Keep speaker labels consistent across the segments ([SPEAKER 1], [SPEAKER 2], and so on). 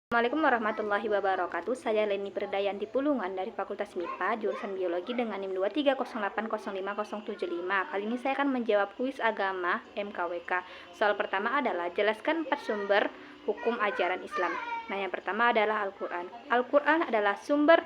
[SPEAKER 1] Assalamualaikum warahmatullahi wabarakatuh. Saya Leni Perdayanti Pulungan dari Fakultas MIPA, jurusan Biologi dengan NIM 230805075. Kali ini saya akan menjawab kuis agama MKWK. Soal pertama adalah jelaskan 4 sumber hukum ajaran Islam. Nah, yang pertama adalah Al-Quran. Al-Quran adalah sumber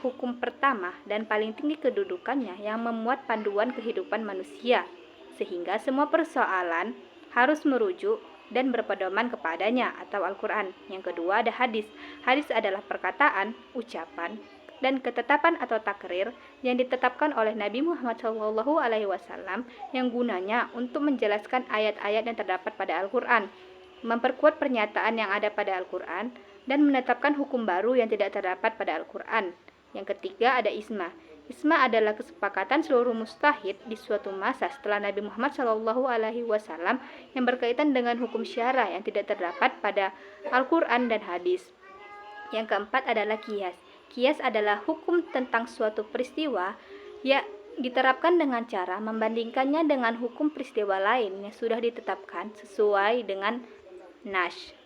[SPEAKER 1] hukum pertama dan paling tinggi kedudukannya yang memuat panduan kehidupan manusia, sehingga semua persoalan harus merujuk dan berpedoman kepadanya atau Al-Quran. Yang kedua ada hadis. Hadis adalah perkataan, ucapan, dan ketetapan atau takrir yang ditetapkan oleh Nabi Muhammad SAW yang gunanya untuk menjelaskan ayat-ayat yang terdapat pada Al-Quran, memperkuat pernyataan yang ada pada Al-Quran, dan menetapkan hukum baru yang tidak terdapat pada Al-Quran. Yang ketiga ada Ijma. Ijma adalah kesepakatan seluruh mujtahid di suatu masa setelah Nabi Muhammad SAW yang berkaitan dengan hukum syara yang tidak terdapat pada Al-Quran dan hadis. Yang keempat adalah qiyas. Qiyas adalah hukum tentang suatu peristiwa yang diterapkan dengan cara membandingkannya dengan hukum peristiwa lain yang sudah ditetapkan sesuai dengan nas.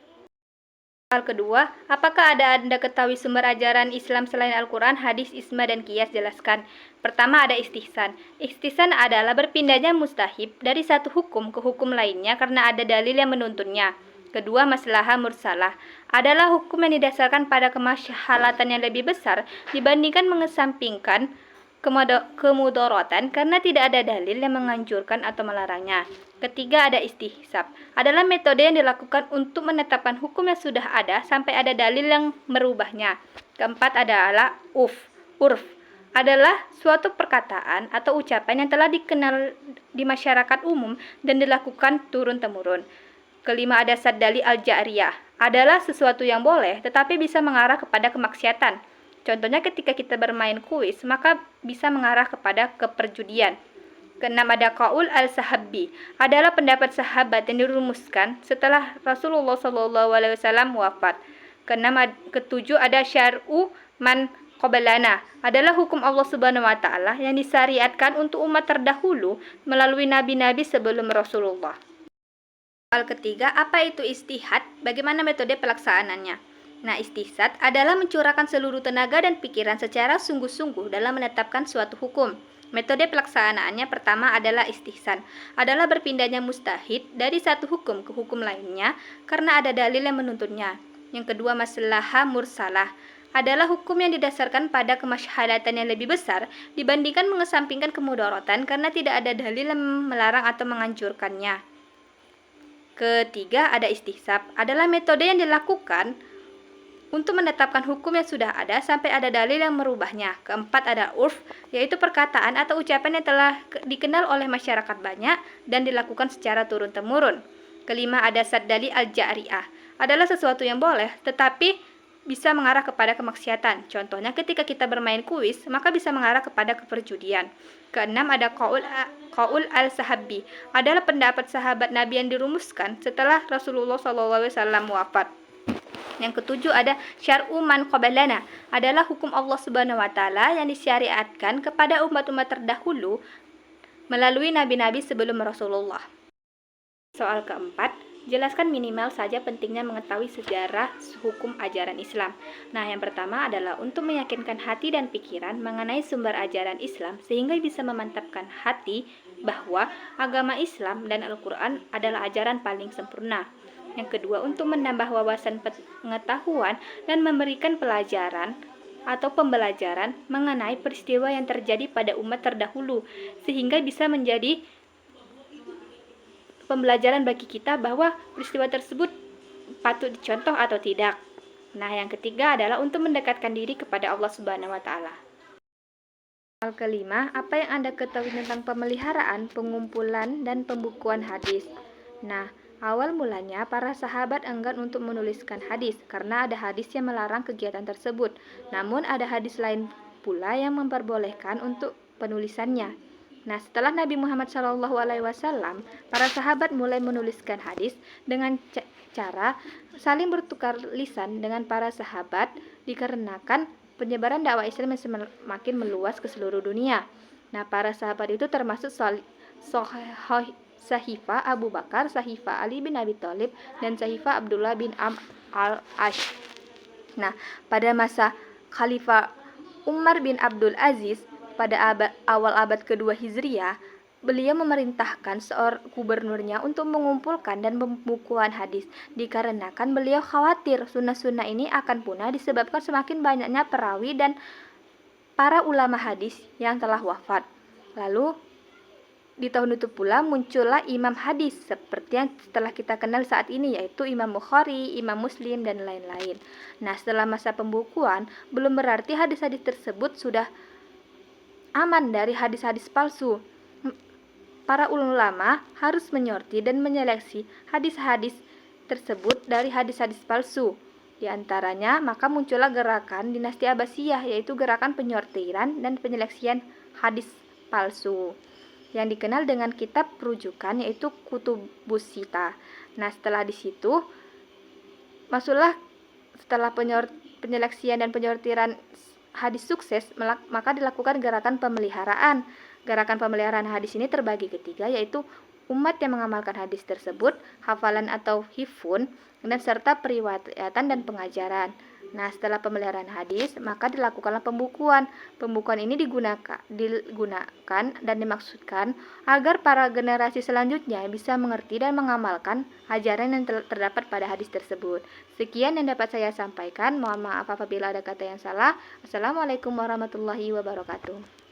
[SPEAKER 1] Soal kedua, apakah Anda ketahui sumber ajaran Islam selain Al-Quran, hadis, ijma, dan qiyas? Jelaskan. Pertama ada istihsan. Istihsan adalah berpindahnya mustahib dari satu hukum ke hukum lainnya karena ada dalil yang menuntunnya. Kedua, maslahah mursalah adalah hukum yang didasarkan pada kemaslahatan yang lebih besar dibandingkan mengesampingkan kemudaratan karena tidak ada dalil yang menganjurkan atau melarangnya. Ketiga ada istihsab, adalah metode yang dilakukan untuk menetapkan hukum yang sudah ada sampai ada dalil yang merubahnya. Keempat adalah urf, adalah suatu perkataan atau ucapan yang telah dikenal di masyarakat umum dan dilakukan turun-temurun. Kelima ada saddali al-ja'riyah, adalah sesuatu yang boleh tetapi bisa mengarah kepada kemaksiatan. Contohnya ketika kita bermain kuis, maka bisa mengarah kepada keperjudian. Keenam ada qaul al-sahabi, adalah pendapat sahabat yang dirumuskan setelah Rasulullah SAW wafat. Ketujuh ada syar'u man qabalana, adalah hukum Allah Subhanahu wa taala yang disyariatkan untuk umat terdahulu melalui nabi-nabi sebelum Rasulullah. Soal ketiga, apa itu ijtihad? Bagaimana metode pelaksanaannya? Nah, ijtihad adalah mencurahkan seluruh tenaga dan pikiran secara sungguh-sungguh dalam menetapkan suatu hukum. Metode pelaksanaannya pertama adalah istihsan, adalah berpindahnya mustahid dari satu hukum ke hukum lainnya karena ada dalil yang menuntunnya. Yang kedua maslahah mursalah, adalah hukum yang didasarkan pada kemaslahatan yang lebih besar dibandingkan mengesampingkan kemudaratan karena tidak ada dalil yang melarang atau menganjurkannya. Ketiga ada istihsab, adalah metode yang dilakukan untuk menetapkan hukum yang sudah ada sampai ada dalil yang merubahnya. Keempat ada urf, yaitu perkataan atau ucapan yang telah dikenal oleh masyarakat banyak dan dilakukan secara turun-temurun. Kelima ada saddali al-ja'riyah, adalah sesuatu yang boleh tetapi bisa mengarah kepada kemaksiatan. Contohnya ketika kita bermain kuis, maka bisa mengarah kepada keperjudian. Keenam ada qaul al-sahabi, adalah pendapat sahabat Nabi yang dirumuskan setelah Rasulullah SAW wafat. Yang ketujuh ada syar'u man qabalana, adalah hukum Allah Subhanahu wa taala yang disyariatkan kepada umat-umat terdahulu melalui nabi-nabi sebelum Rasulullah. Soal keempat, jelaskan minimal saja pentingnya mengetahui sejarah hukum ajaran Islam. Nah, yang pertama adalah untuk meyakinkan hati dan pikiran mengenai sumber ajaran Islam sehingga bisa memantapkan hati bahwa agama Islam dan Al-Quran adalah ajaran paling sempurna. Yang kedua, untuk menambah wawasan pengetahuan dan memberikan pelajaran atau pembelajaran mengenai peristiwa yang terjadi pada umat terdahulu, sehingga bisa menjadi pembelajaran bagi kita bahwa peristiwa tersebut patut dicontoh atau tidak. Nah, yang ketiga adalah untuk mendekatkan diri kepada Allah Subhanahu wa taala. Soal kelima, apa yang Anda ketahui tentang pemeliharaan, pengumpulan, dan pembukuan hadis? Nah, awal mulanya para sahabat enggan untuk menuliskan hadis karena ada hadis yang melarang kegiatan tersebut. Namun ada hadis lain pula yang memperbolehkan untuk penulisannya. Nah, setelah Nabi Muhammad SAW, para sahabat mulai menuliskan hadis dengan cara saling bertukar lisan dengan para sahabat dikarenakan penyebaran dakwah Islam yang semakin meluas ke seluruh dunia. Nah, para sahabat itu termasuk Sahifah Abu Bakar, Sahifah Ali bin Abi Thalib, dan Sahifah Abdullah bin Amr al-Ash. Nah, pada masa Khalifah Umar bin Abdul Aziz pada awal abad kedua Hijriah, beliau memerintahkan seorang gubernurnya untuk mengumpulkan dan pembukuan hadis, dikarenakan beliau khawatir sunnah-sunnah ini akan punah disebabkan semakin banyaknya perawi dan para ulama hadis yang telah wafat. Lalu di tahun itu pula muncullah imam hadis seperti yang telah kita kenal saat ini, yaitu Imam Bukhari, Imam Muslim, dan lain-lain. Nah, setelah masa pembukuan, belum berarti hadis-hadis tersebut sudah aman dari hadis-hadis palsu. Para ulama harus menyortir dan menyeleksi hadis-hadis tersebut dari hadis-hadis palsu. Di antaranya, maka muncullah gerakan dinasti Abbasiyah, yaitu gerakan penyortiran dan penyeleksian hadis palsu, yang dikenal dengan kitab rujukan, yaitu Kutubus Sittah. Nah, setelah di situ masuklah setelah penyeleksian dan penyortiran hadis sukses, maka dilakukan gerakan pemeliharaan. Gerakan pemeliharaan hadis ini terbagi ketiga, yaitu umat yang mengamalkan hadis tersebut, hafalan atau hifun, dan serta periwayatan dan pengajaran. Nah, setelah pemeliharaan hadis, maka dilakukanlah pembukuan. Pembukuan ini digunakan dan dimaksudkan agar para generasi selanjutnya bisa mengerti dan mengamalkan ajaran yang terdapat pada hadis tersebut. Sekian yang dapat saya sampaikan. Mohon maaf apabila ada kata yang salah. Assalamualaikum warahmatullahi wabarakatuh.